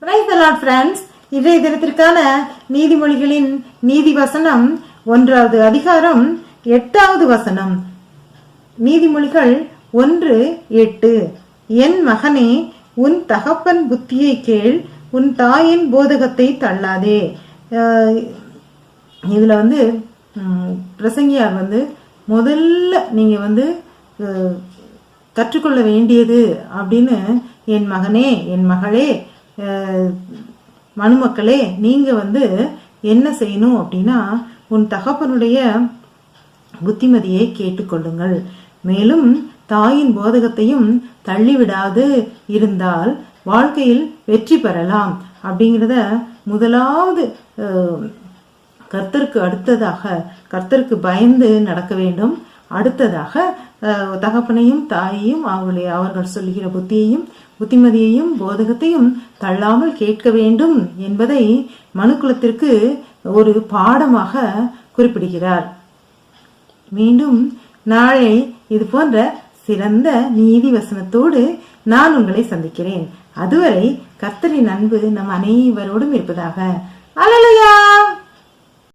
Praise the Lord friends. இன்றைய தினத்திற்கான நீதிமொழிகளின் நீதி வசனம் 1வது அதிகாரம் 8வது வசனம். நீதிமொழிகள் 1:8. என் மகனே, உன் தகப்பன் புத்தியை கேள், உன் தாயின் போதகத்தை தள்ளாதே. இதுல பிரசங்கியார் முதல்ல நீங்க கற்றுக்கொள்ள வேண்டியது அப்படின்னு, என் மகனே, என் மகளே, மனுமக்களே, நீங்க என்ன செய்யணும் அப்படின்னா, உன் தகப்பனுடைய புத்திமதியை கேட்டுக்கொள்ளுங்கள், மேலும் தாயின் போதகத்தையும் தள்ளிவிடாது இருந்தால் வாழ்க்கையில் வெற்றி பெறலாம் அப்படிங்கிறத முதலாவது கர்த்தருக்கு அடுத்ததாக கர்த்தருக்கு பயந்து நடக்க வேண்டும். அடுத்ததாக தகப்பனையும் தாயையும் அவர்கள் சொல்லுகிற புத்திமதியையும் போதகத்தையும் தள்ளாமல் கேட்க வேண்டும் என்பதை மனுக்குலத்திற்கு ஒரு பாடமாக குறிப்பிடுகிறார். மீண்டும் நாளை இது போன்ற சிறந்த நீதி வசனத்தோடு நான் உங்களை சந்திக்கிறேன். அதுவரை கர்த்தரின் அன்பு நம் அனைவரோடும் இருப்பதாக. அல்லேலூயா.